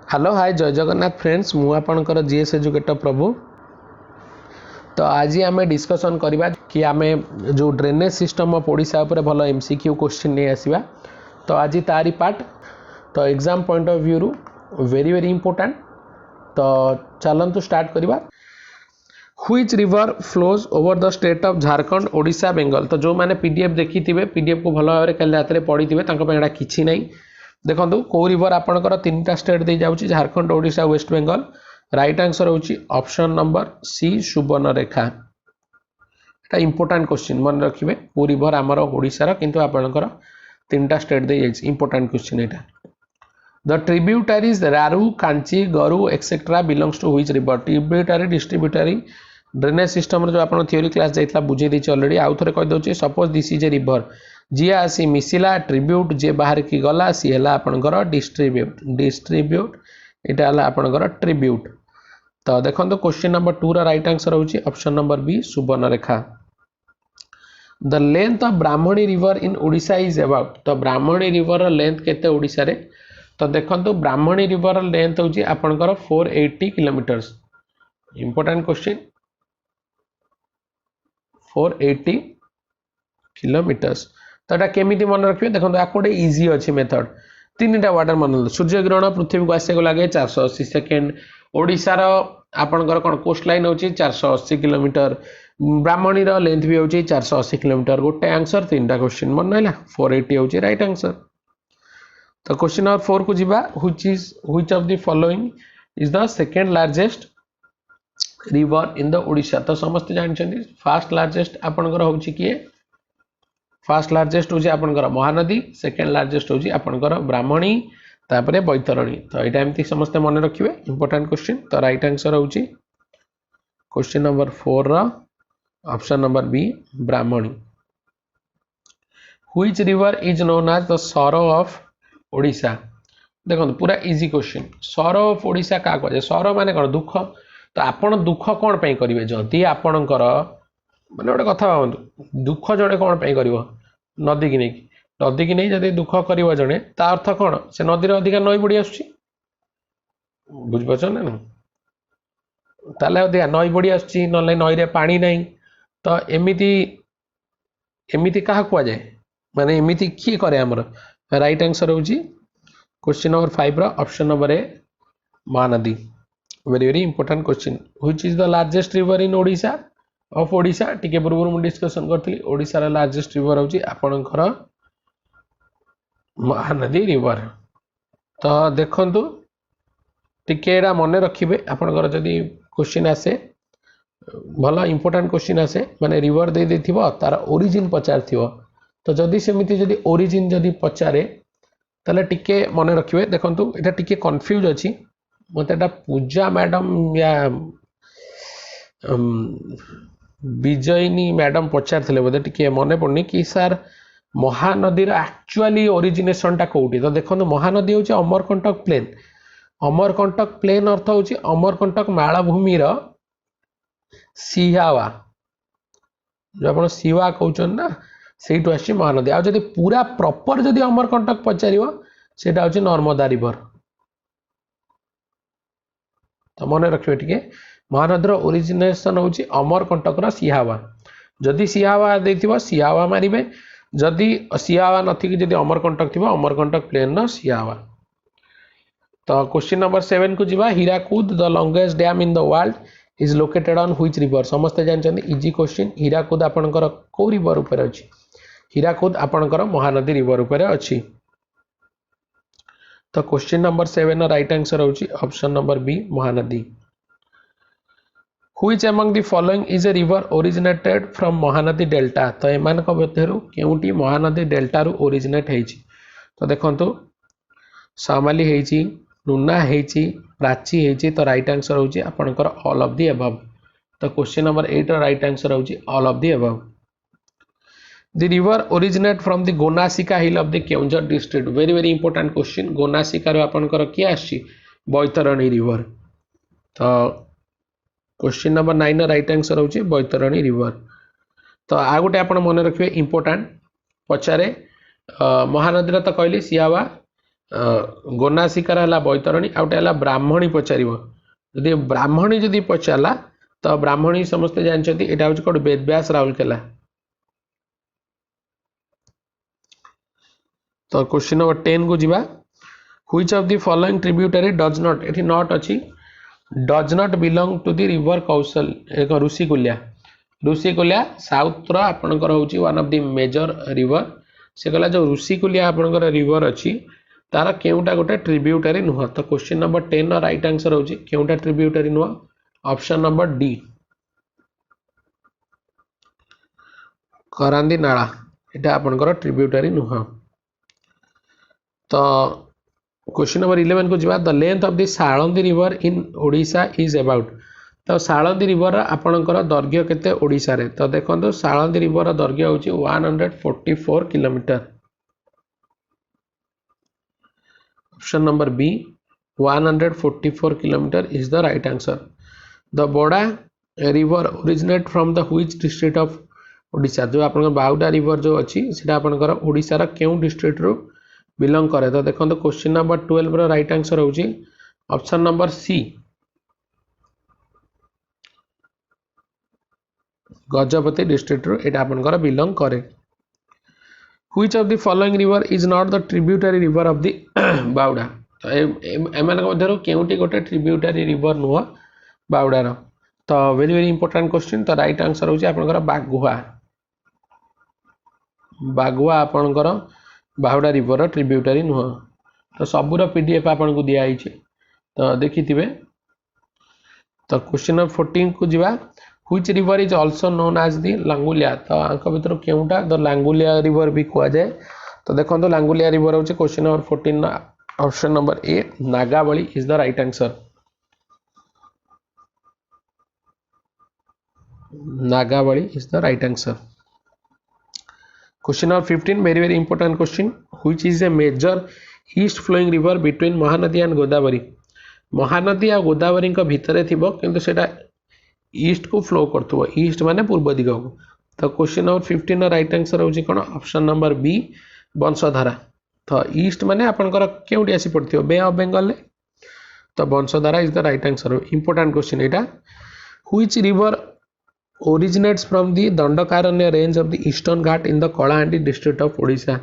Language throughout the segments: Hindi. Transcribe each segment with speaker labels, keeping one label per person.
Speaker 1: हेलो हाय जय जगन्नाथ फ्रेंड्स मु आपणकर जीएस एजुकेटर प्रभु। तो आज आम डिस्कसन करवा कि आम जो ड्रेनेज सिस्टम ऑफ ओडिशा उपर भल एमसीक्यू क्वेश्चन नहीं आसवा। तो आज तारी पार्ट तो exam point of view very very important. तो चलतु स्टार्ट करवा। Which river flows over the state of Jharkhand Odisha Bengal. तो जो मैंने पीडीएफ देखी थे पीडीएफ को भल भाव कल रात पढ़ी थे किसी ना देखो कौ रिवर आपंकर तीन टा स्टेट दे जाऊँगी Jharkhand Odisha West Bengal. Right answer होची ऑप्शन नंबर सी सुवर्णरेखा। এটা इंपोर्टेंट क्वेश्चन मन रखिए कौ रिवर आमर ओडिशार किंतु आपंकर तीन टा स्टेट दे जाइए इंपोर्टेंट क्वेश्चन यहाँ। द ट्रिब्यूटारीज रारू कांची गरु etcetera belongs to which river. Tributary distributary drainage system जो आप थियोरी क्लास जाइए बुझे देती अलरेडी आउ थे कहीदे suppose this is a river जी आसी मिसिला ट्रिब्यूट जे बाहर की गला सी है आपंकर डिस्ट्रीब्यूट यहाँ आपंकर ट्रिब्यूट। तो देखो क्वेश्चन नंबर 2 राइट आंसर होची option number B Subarnarekha. The length of Brahmani river in Odisha is about. तो ब्राह्मणी रिवर लेंथ केते ओडिशा रे। तो देखो ब्राह्मणी रिवर लेंथ होची आपंकर 480 किलोमीटर्स। Important question 480 kilometres. तो यहाँ केमी मन रखिए देखो या गोटे इजी अच्छी मेथड तीन टा वाटर मन सूर्य ग्रहण पृथ्वी को आसको लगे 480 सेकेंड। ओडिशार आपंकर कौन कोस्ट लाइन हो 480 किलोमीटर। ब्राह्मणी लेंथ भी हो 480 किलोमीटर। गोटे आंसर तीन टा क्वेश्चन मन रहा 480 हो राइट आंसर। तो क्वेश्चन नंबर 4 को जीवा which of the following is the second largest river in the Odisha. तो समस्त जानते फास्ट लार्जेस्ट आपंकर हो किए फास्ट लार्जेस्ट हूँ आपंकर महानदी सेकेंड लार्जेस्ट हूँ आपंकर ब्राह्मणी तापर बैतरणी। तो यहाँ एमती समस्ते मन रखिए इंपोर्टेंट क्वेश्चन। तो राइट आंसर हूँ question number 4 option number B Brahmani. Which river is known as the sorrow of Odisha. देखो पूरा easy question sorrow of Odisha क्या कहे सरो माने कौन दुख। तो आपण दुख कौन पे करेंगे जदि आपणकर मैंने गोटे कथा भावतु दुख जड़े कौन पे कर नदी की नहीं जब दुख कर जड़े ता अर्थ कौन से नदी अधिका नई बड़ी आस बुझिपार ना ताले अधिका नई बड़ी आस नई पानी नहीं। तो एमती एमती क्या कहुए माने एमती किए करे आमर राइट आंसर हूँ question number 5 option number A Mahanadi. Very very important question which is the largest river in Odisha of Odisha. टिके पूर्व मुझे डिस्कसन करी ओडिशा लार्जेस्ट रिवर हूँ आपणकर महानदी रिवर। तो देखु टिके मन रखिए आपणकर जदि क्वेश्चन आसे भल इंपोर्टेंट क्वेश्चन आसे माने रिवर दे देथिबो तार ओरिजिन पचार थिबो। तो जदि सेमिति जदि ओरिजिन जदि पचारे ताले टिके मन रखिए देखंतु एटा टिके कंफ्यूज अछि मते एटा पूजा मैडम या विजयनी मैडम पचार थे बोधे टिके मन पड़नी कि सार महानदी एक्चुअली ओरिजिनेशन टा कौटी। तो देखो महानदी हूँ अमरकंटक प्लेन। अमरकंटक प्लेन अर्थ हूँ अमरकंटक मालभूमि सिहावा जो आप सिवा कहते ना से आस महानदी। आ जब पूरा प्रॉपर जदि अमरकंटक पचार से हूँ नर्मदा रिवर। तो मन रखिए टिके महानदीर ओरिजिनेशन हूँ अमरकंटक सिहावा। जदि सिहावा देथिबो सिहावा मारिबे जदि सिहावा नथि जदि अमरकंटक थी अमरकंटक प्लेन सिहावा। तो क्वेश्चन नंबर 7 को जीवा Hirakud the longest dam in the world is located on which river. समस्त जानते इजी क्वेश्चन हीराकुद आपणकर कौ रिवर उपर अछि हीराकुद आपणकर महानदी रिवर उपर अछि। तो क्वेश्चन नंबर 7 राइट आंसर हूँ option number B Mahanadi. Which among the following is a river originated from Mahanadi delta. तो एमान केउटी महानदी डेल्टा रू ओरिजिनेट हेची। तो देखंतु सामाली हेची नुना हेची प्राची हेची। तो राइट आंसर होची आपनकर ऑल ऑफ द अबव। तो क्वेश्चन नंबर 8 राइट आंसर होची all of the above. The river originate from the Gonasika hill of the Keonjhar district. Very very important question Gonasika रो आपनकर किए आसी बैतरणी रिवर। तो क्वेश्चन नंबर 9 राइट आंसर होची बैतरणी रिवर। तो आ गोटे आप मन रखिए इंपोर्टेंट पचारे महानदी तो कहली सिहावा गोनासिकार है बैतरणी आउटे है ब्राह्मणी पचार जदि ब्राह्मणी जदि पचारा तो ब्राह्मणी समस्ते जानते यहाँ हूँ कौट वेदव्यास राउरकेला। तो क्वेश्चन नंबर 10 को जीवा which of the following tributary does not एठी नॉट अछि does not belong to the river कौशल एक ऋषिकुल्या साउथ रो आपनकर होची one of the major river से कहला जो ऋषिकुल्या आपनकर रिवर अछि तार केउटा गोटे ट्रिब्यूटरी नुह। तो क्वेश्चन नंबर 10 रो राइट आंसर होची केउटा ट्रिब्यूटरी नुह ऑप्शन नंबर डी करांदी नाला एटा आपनकर ट्रिब्यूटरी नुह। तो क्वेश्चन नंबर 11 को जीवा the length of the Salandi river in Odisha is about. तो साळंदी रिवर आपनकर दैर्घ्य केते ओडिशा रे तो देखंतु साळंदी रिवर दैर्घ्य होची 144 kilometre option number B 144 kilometre is the right answer. The Bahuda river originate from the which district of Odisha जो आपन बाउडा रिवर जो अछि सेटा आपनकर ओडिशा रा केउ डिस्ट्रिक्ट रो बिलोंग करे। तो देखो क्वेश्चन नंबर 12 रो राइट आंसर होची option number C Gajapati district रो एटा आपनकर बिलोंग करे। Which of the following river is not the tributary river of the Bahuda. तो एमान मध्यरो केउटी गोटे ट्रिब्यूटरी रिवर नुह बाउडा रो। तो वेरी वेरी इंपोर्टेंट क्वेश्चन। तो राइट आंसर होची आपनकर बागुआ आपनकर बाहुडा रिवर ट्रिब्यूटरी नुह। तो सबूर पीडीएफ आपन को दिया आइछे तो देखि थिबे। तो क्वेश्चन नंबर 14 को जीवा which river is also known as the Langulia. तो आंक भीतर केउटा द लांगुलिया रिवर भी कुआ जाए। तो देखो लांगुलिया रिवर होचे question number 14 option number A Nagavali is the right answer. Nagavali is the right answer. Question number 15 very very important question which is a major east flowing river between Mahanadi and Godavari. Mahanadi और गोदावरी भितर थिबो किंतु सेटा ईस्ट को फ्लो करथबो ईस्ट माने पूर्व दिग को। तो क्वेश्चन नंबर 15 राइट आंसर होची कोन ऑप्शन नंबर बी वंशधारा। तो ईस्ट माने आपनकर केउटी आसी पड़थियो बे ऑफ बंगाल। तो Vansadhara is the right answer. Important question एटा which river originates from the Dandakaranya range of the eastern Ghat in the Kalahandi district of Odisha.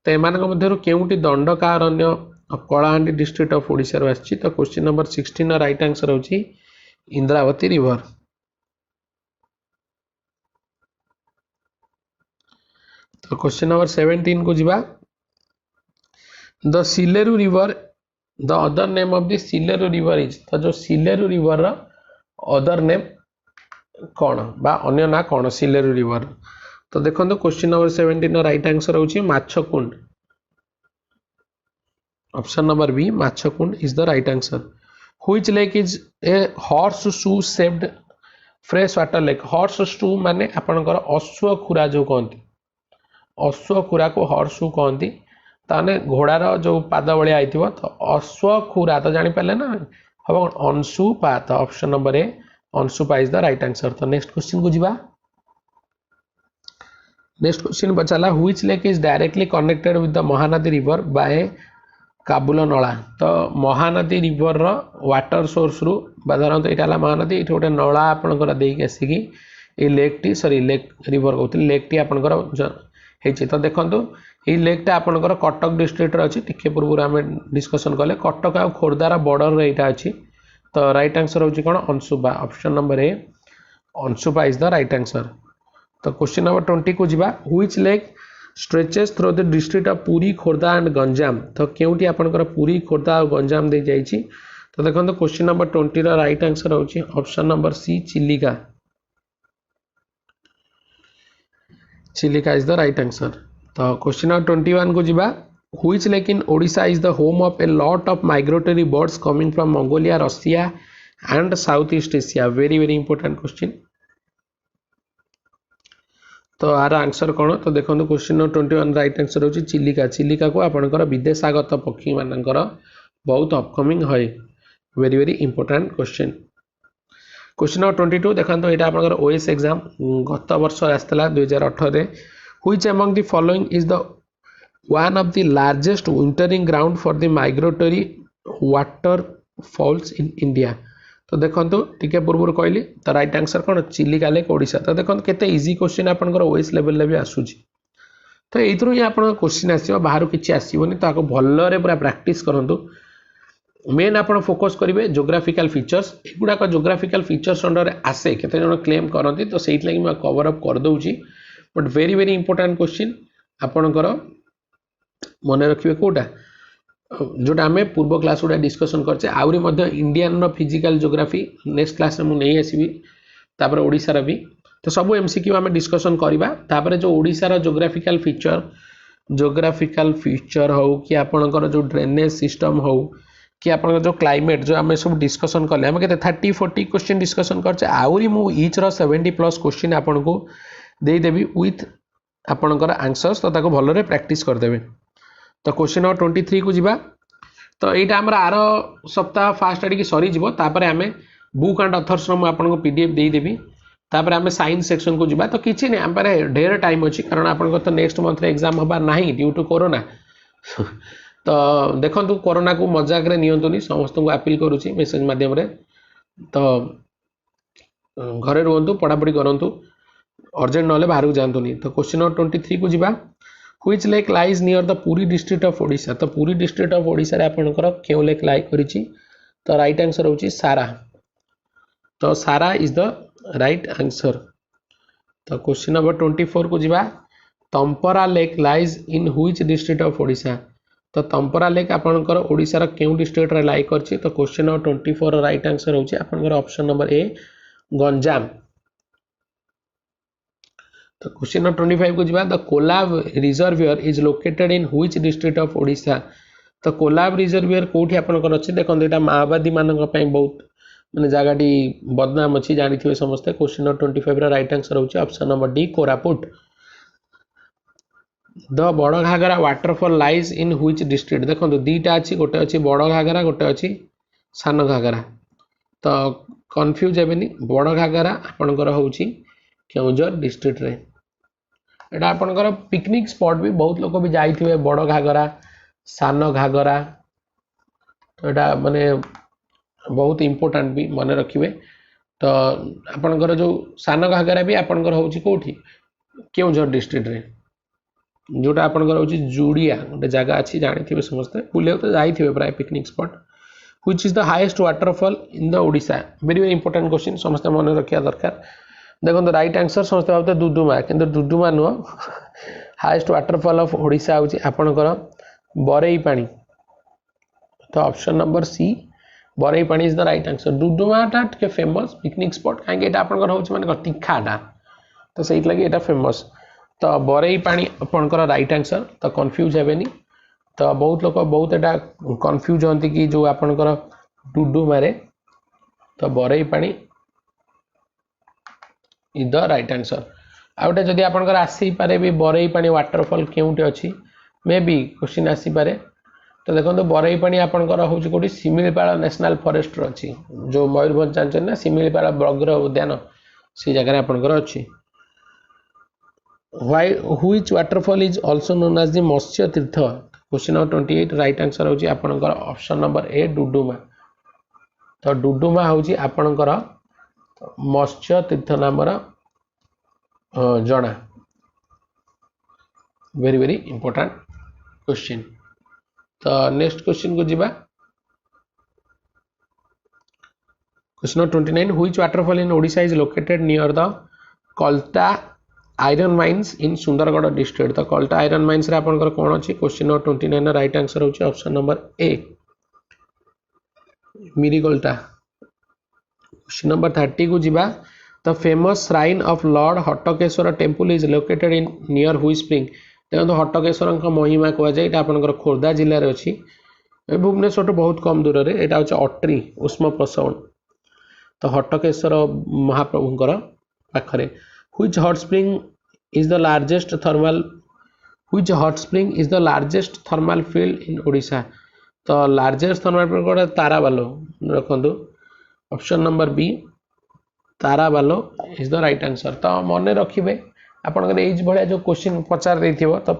Speaker 1: तो एमानक मध्यरु केउटी Dandakaranya of Kalahandi district of Odisha रो आछि। तो क्वेश्चन नंबर 16 राइट आंसर होछि इंद्रावती रिवर। तो क्वेश्चन नंबर 17 को जीवा the Sileru river the other name of the Sileru river is. तो जो सिलेरु रिवर रो अदर नेम कौन बा अन्य ना कौन सिलेरु रिवर। तो देखो क्वेश्चन नंबर 17 राइट आंसर होची Machkund option number B Machkund is the right answer. Which lake is a horse shoe shaped fresh water lake. Horse shoe माने आपनकर अश्वखुरा जो कहती अश्वखुरा को हॉर्स शू कहती ताने घोड़ार जो पाद भलिया आइथिबो। तो अश्वखुरा तो जानि पाले ना हम अंशुपा। तो option number A Anshupa is the right answer. तो नेक्स्ट क्वेश्चन को जीवा। नेक्स्ट क्वेश्चन बचाला which lake is directly connected with the Mahanadi river by Kabul Nala. तो महानदी रिवर रो वाटर सोर्स रु साधारणत यहाँ महानदी ये गोटे नला आपंकर देकी आसिकी ये lake T sorry lake river कहते लेक टी आपंकर होती। तो देखो ये लेकटा आपंकर कटक डिस्ट्रिक्ट अच्छी टिके पूर्व आम डिस्कसन कले कटक आ खोर्धार बॉर्डर यहाँ अच्छी। तो राइट आंसर होची कौन Anshupa option number A Anshupa is the right answer. तो क्वेश्चन नंबर 20 को जीवा which lake stretches through the district of Puri Khordha and Ganjam. तो केउटी आपनकर पुरी खोर्धा और गंजाम दे जाइछि। तो देखो क्वेश्चन नंबर 20 रा राइट आंसर होची option number C Chilika. Chilika is the right answer. तो क्वेश्चन नंबर 21 को जीवा which lake in Odisha is the home of a lot of migratory birds coming from Mongolia Russia and south east Asia. Very very important question. तो यार आंसर कौन। तो देखो क्वेश्चन नंबर 21 राइट आंसर होची चिलिका। चिलिका को आपनकर विदेशागत पक्षी मानकर बहुत अपकमिंग है। Very very important question. Question number 22 देखो यहाँ आपनकर ओएस एग्जाम गत वर्ष आसला 2018 रे which among the following is the one of the largest wintering ground for the migratory waterfalls in India. तो देखो टिके पूर्व कहली तो राइट आंसर कौन चिलिका लेक ओडिशा। तो देखो केते इजी क्वेश्चन आपनकर ओएस लेवल भी आसूची। तो एथरू ही आपन क्वेश्चन आसीबो बाहर किछि आसीबोनी तो आको भल्लरे पूरा प्रैक्टिस करंतु। मेन आपन फोकस करिवे ज्योग्राफिकल फीचर्स एगुडा को ज्योग्राफिकल फीचर्स अंडर आसे केते जण क्लेम करंती तो सेइट लागि मैं कवर अप कर दउची but very very important question आपनकर मन रखिए कोटा जोटा आम पूर्व क्लास गुड़ा डिस्कसन करचे आउरी मध्य Indian physical geography next class में नहीं आसबि तापर ओडिशार भी तो सब एमसीक्यू आम डिस्कसन करवा तापर जो ओडिशार ज्योग्राफिकल फीचर हो कि आपनकर जो ड्रेनेज सिस्टम हो कि आपनकर जो क्लाइमेट जो आम सब डिस्कसन कले आम के 30-40 क्वेश्चन डिस्कसन करचे आउरी मु ईच रो 70+ क्वेश्चन आपन को देदेवी विथ आपनकर आंसर्स तो ताको भलरे प्रैक्टिस करदेवे। तो क्वेश्चन नंबर 23 को जीवा तो यहाँ आम आर सप्ताह फास्ट आड़ की सरी तापर आम बुक एंड अथर्स आपको पीडीएफ देदेवी तापर आम साइंस सेक्शन को जीवा तो किसी नहीं आम ढेर टाइम अच्छी कारण आप तो नेक्स्ट मंथ एग्जाम हबार ना ड्यू टू कोरोना तो देखो कोरोना को मजाक नियंतुनी समस्त को अपील करुच्ची मेसेज मध्यम तो घरे रुहतु पढ़ापढ़ी करूँ अर्जेंट ना बाहर को जातुनी। तो क्वेश्चन नंबर 23 को जीवा which lake lies near the Puri district of Odisha. तो पुरी डिस्ट्रिक्ट ऑफ ओडिशा रे आपनकर क्यों लेक लाई करिछि तो राइट आंसर होची सारा। तो Sara is the right answer. तो क्वेश्चन नंबर 24 को जीवा Tampara lake lies in which district of Odisha. तो तंपरा लेक आपनकर ओडिशा रा क्यों डिस्ट्रिक्ट रे लाई करछि तो क्वेश्चन नंबर 24 राइट आंसर होची आपनकर ऑप्शन नंबर ए गंजाम। तो क्वेश्चन नंबर 25 को जीवा the Kolab reservoir is located in which district of Odisha. तो कोलाब रिजर्वियर कोठी आपनकर अछि देखन एटा माओवादी मानक पय बहुत माने जागाटी बदनाम अछि जानिथिबे समस्त। क्वेश्चन नंबर 25 रा राइट आंसर होछि option number D Koraput. The Bada Ghagra waterfall lies in which district देखो दीटा अछि गोटे अछि बड़ घागरा गोटे अछि सान घागरा तो कंफ्यूज हेबेनी बड़ घागरा आपनकर होछि केउंझर डिस्ट्रिक्ट रे एटा आपनकर पिकनिक स्पॉट भी बहुत लोग भी जाइथिबे बड़ घागरा सान घागरा तो एटा माने बहुत इंपोर्टेंट भी मन रखिबे। तो आपनकर जो सान घागरा भी आपनकर होछि कोठी केउंझर डिस्ट्रिक्ट रे जोटा आपनकर होछि जुड़िया गोटे जगह अछि जानिथिबे समस्त बुले तो जाइथिबे प्राय picnic spot. Which is the highest waterfall in the Odisha very very important question समस्त मन रखिया दरकार। देखो तो राइट आंसर समस्त भावते दुदुमा किंतु दुदुमा नुह हाईएस्ट वाटरफॉल ऑफ ओडिशा होछि आपनकर बरई पानी। तो ऑप्शन नंबर सी बरई पानी इज द राइट आंसर। दुदुमाटा के फेमस पिकनिक स्पॉट कहीं एटा आपनकर होछि माने तीखाटा तो सेइट लागि एटा फेमस। तो बरई पानी आपनकर राइट आंसर तो कंफ्यूज हेबेनी। तो बहुत लोग बहुत एटा कंफ्यूज होंती कि जो आपनकर डुडुमा रे तो बरई पानी इज द राइट आंसर। आउटे जदि आपनकर आसी पारे भी बरई पानी वाटरफॉल केउटे अछि मे बी क्वेश्चन आसी पारे। तो देखो बरई पानी आपनकर होछि कोठी सिमिलीपाल नेशनल फॉरेस्ट अछि जो मयूरभंज जानछन ना सिमिलीपाल व्याघ्र उद्यान सी जगह रे आपनकर अछि। Which waterfall is also known as the Matsya Tirtha. Question number 28 right answer होछि आपनकर ऑप्शन नंबर ए डुडुमा। तो डुडुमा होछि आपनकर मत्स्य तीर्थ नामर जना वेरी वेरी इंपोर्टेंट क्वेश्चन। तो नेक्स्ट क्वेश्चन को जीवा question number 29 which waterfall in Odisha is located near the Kalta iron mines in Sundargarh district. तो कल्टा आयरन माइंस रे आपनकर कोन अछि क्वेश्चन नंबर 29 राइट आंसर होछि ऑप्शन नंबर ए मिरीकल्टा। क्वेश्चन नंबर 30 को जीवा the famous shrine of lord Hattakeshwar temple is located in near which spring. देखो हट्टकेश्वर महिमा कह जाए यहाँ आपनकर खोर्धा जिले में अच्छी भुवनेश्वर तो बहुत कम दूर रे एटा होछि अट्री उष्म प्रसवन। तो हट्टकेश्वर महाप्रभुंकर पाखरे which hot spring is the largest thermal field in Odisha. तो लार्जेस्ट थर्मल फील्ड ताराबालो रखंतु option number B Tarabalo is the right answer. तो मन रखिबे आपणकर एज भाया जो क्वेश्चन पचार देथिबो तो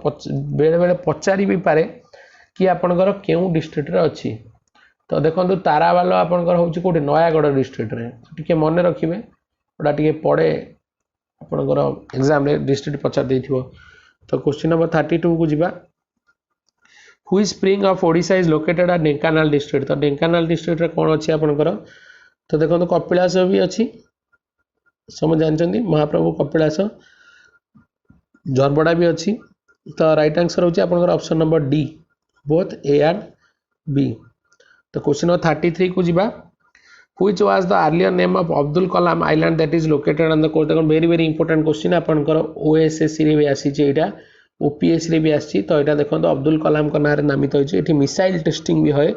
Speaker 1: बेले बेले पचारि भी पारे कि आपणकर केउ डिस्ट्रिक्ट रे अछि। तो देखो ताराबाल आपणकर होछि कोठी नयागढ़ डिस्ट्रिक्ट रे टिके मन रखिबे ओडा टिके पड़े आपणकर एग्जाम रे डिस्ट्रिक्ट पचार देथिबो। तो क्वेश्चन नंबर 32 को जिबा which spring of Odisha is located at Dhenkanal district. तो ढेंकानाल डिस्ट्रिक्ट रे कोन अछि आपणकर तो देखो कपिलास भी अछि समझ जानचंदी महाप्रभु कपिलास जरबड़ा भी अच्छी। तो राइट आंसर होची आपनकर option number D both A and B. तो क्वेश्चन नंबर 33 को जिबा which was the earlier name of Abdul Kalam island that is located on the coast. देखो वेरी वेरी इंपोर्टेंट क्वेश्चन आपनकर ओएसएससी रे भी आसी जे एटा ओपीएस रे भी आसी। तो एटा देखो तो अब्दुल कलाम का नाम नामित होची एठी मिसाइल टेस्टिंग भी होय।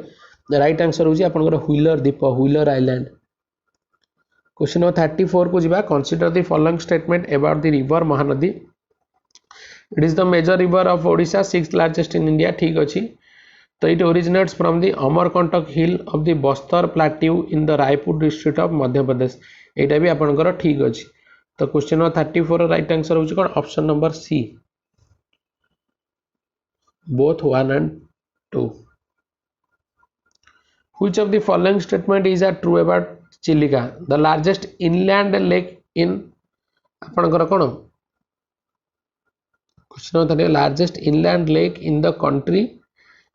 Speaker 1: राइट आंसर होची आपनकर व्हीलर द्वीप व्हीलर आइलैंड। क्वेश्चन नंबर 34 को जिबा consider the following statement about the river Mahanadi. It is the major river of Odisha sixth largest in India ठीक अच्छी। तो it originates from the Amarkantak hill of the Bastar plateau in the Raipur district of Madhya Pradesh एटा भी आपनकर ठीक अच्छी। तो क्वेश्चन नंबर 34 राइट आंसर होची कोन option number C both 1 and 2। Which of the following statement is a true about Chilika the largest inland lake in आपनकर कोन क्वेश्चन largest inland lake in the country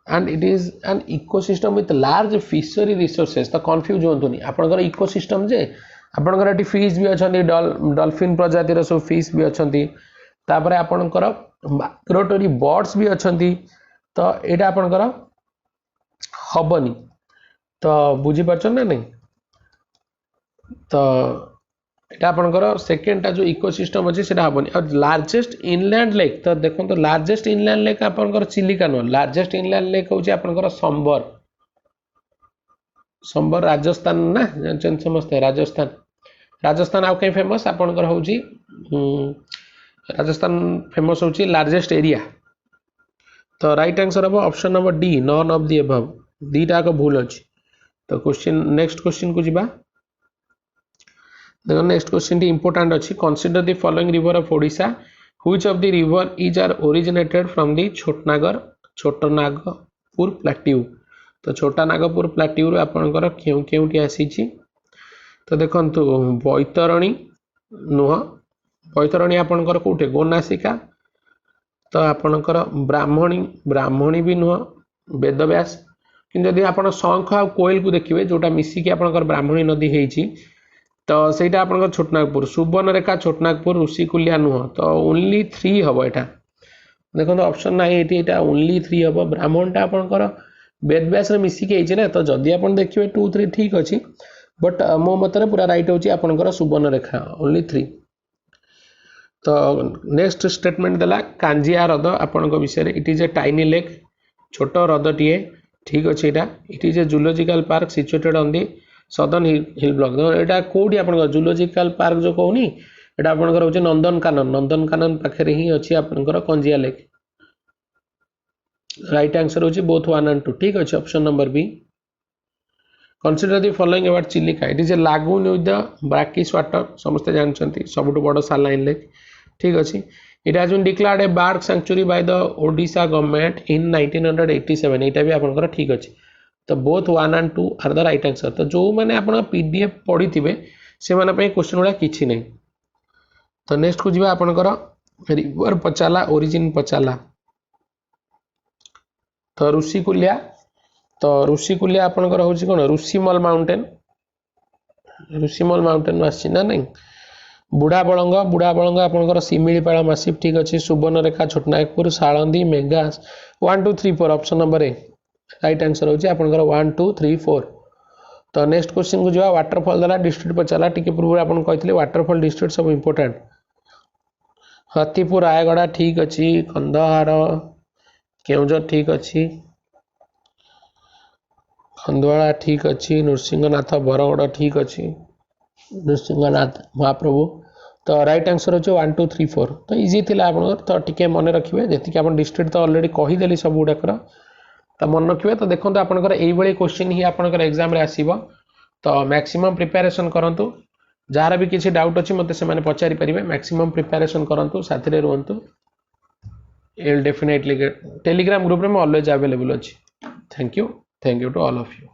Speaker 1: and it is an ecosystem with large fishery resources। तो कंफ्यूज होतुनी आपनकर इकोसिस्टम जे आपनकर एटी फिश भी अछंती डॉल्फिन प्रजातिर सब फिश भी अछंती तापरे आपनकर माइग्रेटरी बर्ड्स भी अछंती। तो एटा आपनकर हबनी तो बुझी परछन ना नहीं। तो एटा आपनकर सेकेंड टा जो इकोसिस्टम अछि सेटा हबनी। और लार्जेस्ट इनलैंड लेक तो देखो तो लार्जेस्ट इनलैंड लेक आपनकर चिलिका नो लार्जेस्ट इनलैंड लेक होची आपनकर संबर संबर राजस्थान ना जानचन समझते राजस्थान राजस्थान आउ कहीं फेमस आपनकर होची राजस्थान फेमस होची लार्जेस्ट एरिया। तो राइट आंसर अब option number D none of the above दीटा को भूल अछि। तो क्वेश्चन नेक्स्ट क्वेश्चन को जिबा देखो नेक्स्ट क्वेश्चन टी इंपोर्टेंट अछि consider the following river of Odisha which of the river is are originated from the Chhotanagpur plateau. तो छोटानागपुर प्लाट्यू रे आपनकर केउ केउटी आसी छी। तो देखंतु बैतरणी नुह बैतरणी आपनकर कोठे गोनासिका तो आपनकर ब्राह्मणी ब्राह्मणी भी नुह वेदव्यास किंतु यदि आपण शंख आ कोयल को देखिबे जोटा मिसी के आपनकर ब्राह्मणी नदी हेची तो सेटा आपनकर छोटनागपुर सुवर्णरेखा छोटनागपुर ऋषिकुल्या नुह तो ओनली 3 हबो एटा देखो तो ऑप्शन ना एटा ओनली 3 हबो ब्राह्मणटा आपनकर वेदव्यास रे मिसी के हेची ना। तो जदी आपण देखिबे 2 3 ठीक अछि बट मो मतरे पूरा राइट होची आपनकर सुवर्णरेखा ओनली 3। तो नेक्स्ट स्टेटमेंट देला कांजिया हृद आपनक विषय it is a tiny lake छोट हृदटीए ठीक अच्छे। It is A zoological park situated on the southern hill block. एटा कोडी आपनकर जूलॉजिकल पार्क जो कहूनी एटा आपनकर होचे नंदनकानन पाखरे ही अछि आपनकर कांजिया लेक। राइट आंसर होची बोथ 1 and 2 ठीक अच्छे option number B. Consider the following about Chilika it is a lagoon with the brackish water समस्त जानचंती सबुठ बड़ सालाइन लेक ठीक अच्छे। It has been declared a bird sanctuary by the Odisha government in 1987 एटा भी आपनकर ठीक अच्छे। तो both 1 and 2 are the right answer. तो जो मैंने आपन पीडीएफ पढ़ी थिबे से माने पे क्वेश्चन गुडा किछि नै। तो नेक्स्ट को जिबा आपनकर रिवर पचाला ओरिजिन पचाला तो ऋषिकुल्या तो ऋषिकुल्या आपनकर होची कोन ऋषिमल माउंटेन आछि ना नहीं। बुढ़ा बलंग आपनकर सिमिलीपाଳ मासिफ ठीक अच्छे। सुवर्णरेखा छोटनागपुर साळंदी मेघास 1 2 3 4 option number A right answer होची आपनकर 1 2 3 4। तो नेक्स्ट क्वेश्चन को जावा वाटरफॉल दला डिस्ट्रिक्ट पचाला टिके पूर्व आपन कहथिले वाटरफॉल डिस्ट्रिक्ट सब इंपोर्टेंट हाथीपुर रायगड़ा ठीक अच्छी कंधहार केउझर ठीक अच्छी खंडवाला ठीक अच्छी नृसिंहनाथ बरगड़ ठीक अच्छी नृसिंहनाथ महाप्रभु। तो राइट आंसर हो 1 2 3 4। तो इजी थिला आपन तो टिके मन रखिबे जेति आपन डिस्ट्रिक्ट तो ऑलरेडी कहि देली सब गुडाकर तो मन रखिबे। तो देखंतु आपनकर एई बळे क्वेश्चन ही आपनकर एग्जाम रे आसीबो तो मैक्सिमम प्रिपरेशन करंतु जार भी किसी डाउट अच्छी मत से पचारि पारे मैक्सिमम प्रिपेरेसन करूँ साथी रुहतु डेफिनेटली टेलीग्राम ग्रुप में ऑलवेज अवेलेबल अच्छी thank you to all of you.